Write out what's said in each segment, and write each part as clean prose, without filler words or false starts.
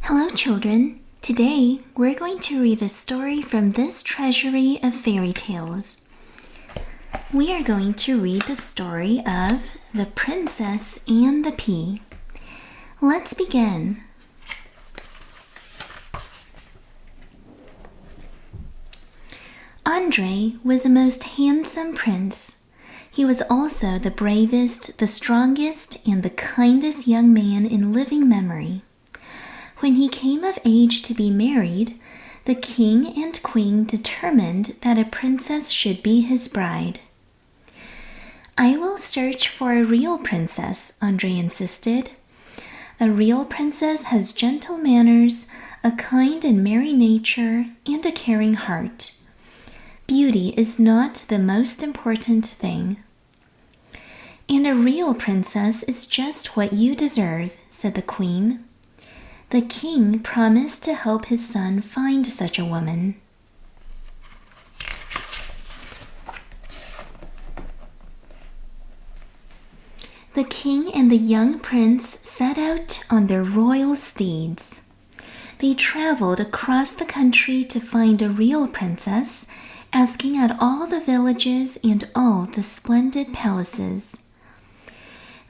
Hello, children. Today, we're going to read a story from this treasury of fairy tales. We are going to read the story of The Princess and the Pea. Let's begin. Andre was a most handsome prince. He was also the bravest, the strongest, and the kindest young man in living memory. When he came of age to be married, the king and queen determined that a princess should be his bride. "I will search for a real princess," Andre insisted. "A real princess has gentle manners, a kind and merry nature, and a caring heart. Beauty is not the most important thing." "And a real princess is just what you deserve," said the queen. The king promised to help his son find such a woman. The king and the young prince set out on their royal steeds. They traveled across the country to find a real princess, asking at all the villages and all the splendid palaces.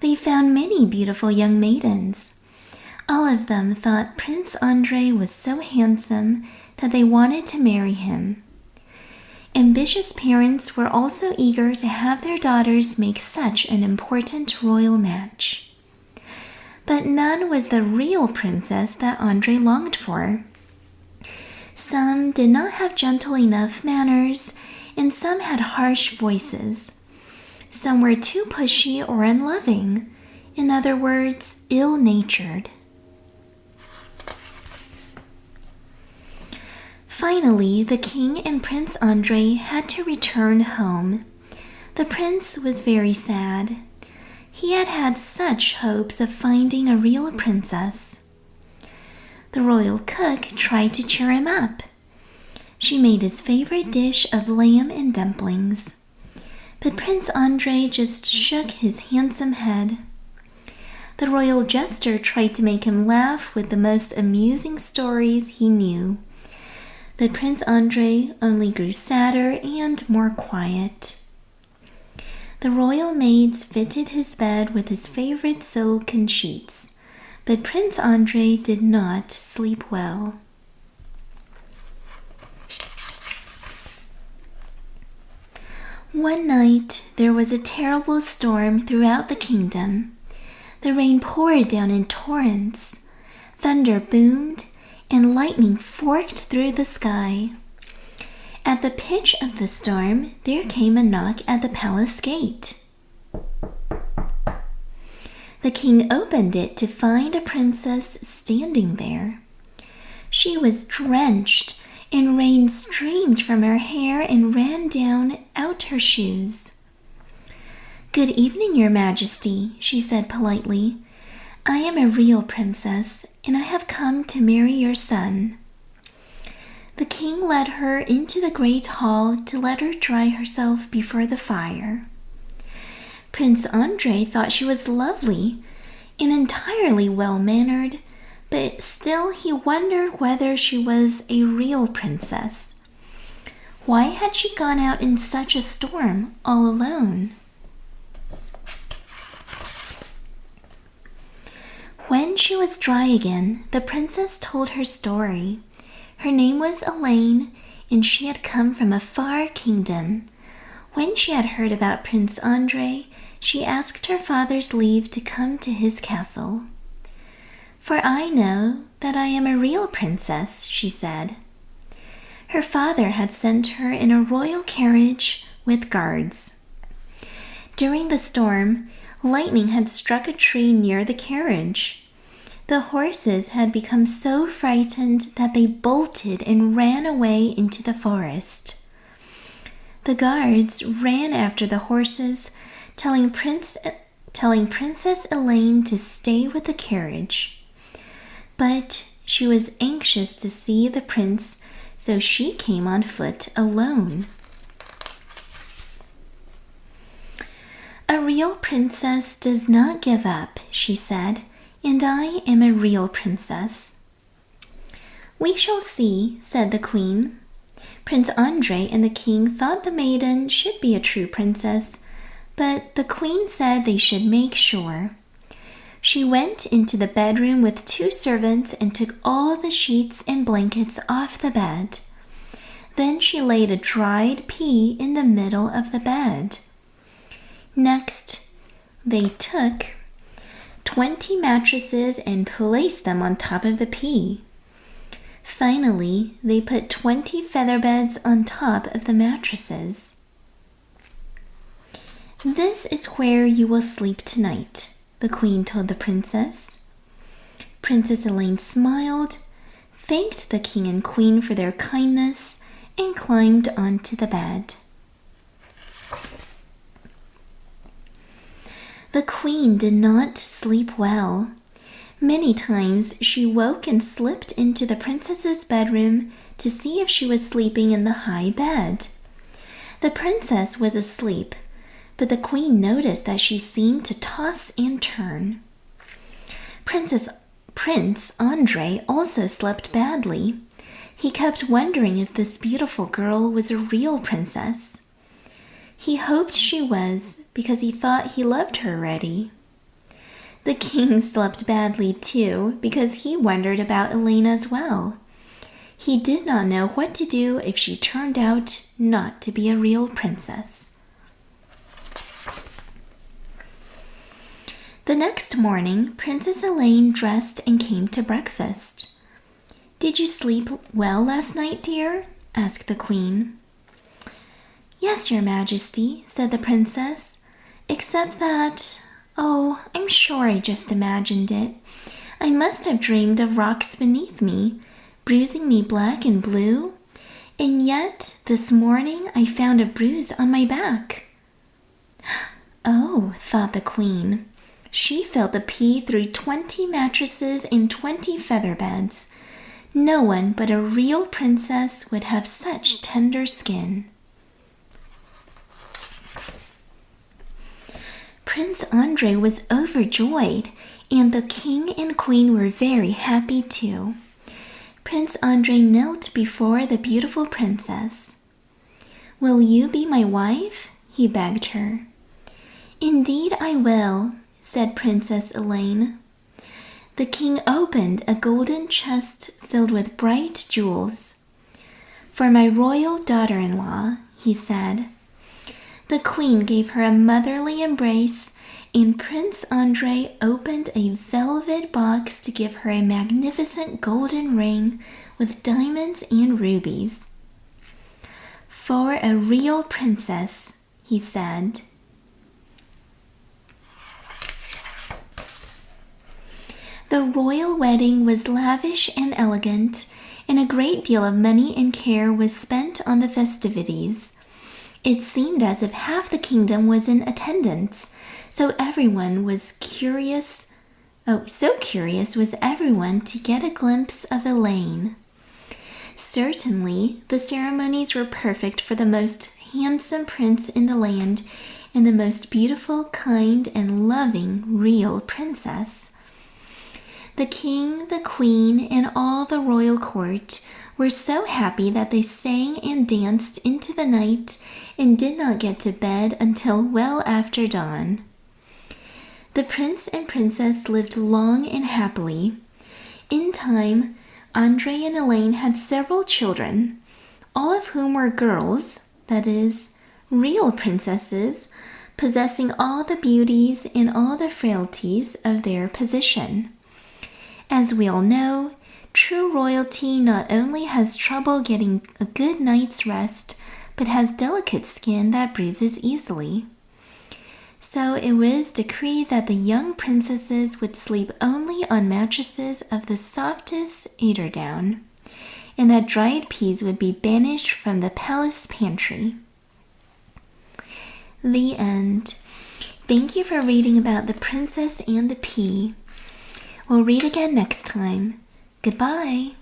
They found many beautiful young maidens. All of them thought Prince Andre was so handsome that they wanted to marry him. Ambitious parents were also eager to have their daughters make such an important royal match. But none was the real princess that Andre longed for. Some did not have gentle enough manners, and some had harsh voices. Some were too pushy or unloving, in other words, ill-natured. Finally, the king and Prince Andre had to return home. The prince was very sad. He had had such hopes of finding a real princess. The royal cook tried to cheer him up. She made his favorite dish of lamb and dumplings. But Prince Andre just shook his handsome head. The royal jester tried to make him laugh with the most amusing stories he knew. But Prince Andre only grew sadder and more quiet. The royal maids fitted his bed with his favorite silken sheets, but Prince Andre did not sleep well. One night, there was a terrible storm throughout the kingdom. The rain poured down in torrents. Thunder boomed, and lightning forked through the sky. At the pitch of the storm, there came a knock at the palace gate. The king opened it to find a princess standing there. She was drenched, and rain streamed from her hair and ran down out her shoes. "Good evening, Your Majesty," she said politely. "I am a real princess, and I have come to marry your son." The king led her into the great hall to let her dry herself before the fire. Prince Andre thought she was lovely and entirely well-mannered, but still he wondered whether she was a real princess. Why had she gone out in such a storm all alone? When she was dry again, the princess told her story. Her name was Elaine, and she had come from a far kingdom. When she had heard about Prince Andre, she asked her father's leave to come to his castle. "For I know that I am a real princess," she said. Her father had sent her in a royal carriage with guards. During the storm, lightning had struck a tree near the carriage. The horses had become so frightened that they bolted and ran away into the forest. The guards ran after the horses, telling Princess Elaine to stay with the carriage. But she was anxious to see the prince, so she came on foot alone. "A real princess does not give up," she said, "and I am a real princess." We shall see, said the queen. Prince Andrei and the king thought the maiden should be a true princess, but the queen said they should make sure. She went into the bedroom with 2 servants and took all the sheets and blankets off the bed. Then she laid a dried pea in the middle of the bed. Next, they took 20 mattresses and placed them on top of the pea. Finally, they put 20 feather beds on top of the mattresses. This is where you will sleep tonight, the queen told the princess. Princess Elaine smiled, thanked the king and queen for their kindness, and climbed onto the bed. The queen did not sleep well. Many times she woke and slipped into the princess's bedroom to see if she was sleeping in the high bed. The princess was asleep, but the queen noticed that she seemed to toss and turn. Prince Andrei also slept badly. He kept wondering if this beautiful girl was a real princess. He hoped she was because he thought he loved her already. The king slept badly too because he wondered about Elaine as well. He did not know what to do if she turned out not to be a real princess. The next morning, Princess Elaine dressed and came to breakfast. "Did you sleep well last night, dear?" asked the queen. "Yes, your majesty," said the princess, "except that, I'm sure I just imagined it. I must have dreamed of rocks beneath me, bruising me black and blue, and yet this morning I found a bruise on my back." "Oh," thought the queen. She filled the pea through 20 mattresses and 20 feather beds. No one but a real princess would have such tender skin. Prince Andrei was overjoyed, and the king and queen were very happy too. Prince Andrei knelt before the beautiful princess. "Will you be my wife?" he begged her. "Indeed I will," said Princess Elaine. The king opened a golden chest filled with bright jewels. "For my royal daughter-in-law," he said. The queen gave her a motherly embrace, and Prince Andrei opened a velvet box to give her a magnificent golden ring with diamonds and rubies. "For a real princess," he said. The royal wedding was lavish and elegant, and a great deal of money and care was spent on the festivities. It seemed as if half the kingdom was in attendance, so everyone was curious. So curious was everyone to get a glimpse of Elaine. Certainly, the ceremonies were perfect for the most handsome prince in the land and the most beautiful, kind, and loving real princess. The king, the queen, and all the royal court were so happy that they sang and danced into the night and did not get to bed until well after dawn. The prince and princess lived long and happily. In time, Andrei and Elaine had several children, all of whom were girls, that is, real princesses, possessing all the beauties and all the frailties of their position. As we all know, true royalty not only has trouble getting a good night's rest, but has delicate skin that bruises easily. So it was decreed that the young princesses would sleep only on mattresses of the softest eiderdown, and that dried peas would be banished from the palace pantry. The end. Thank you for reading about the princess and the pea. We'll read again next time. Goodbye.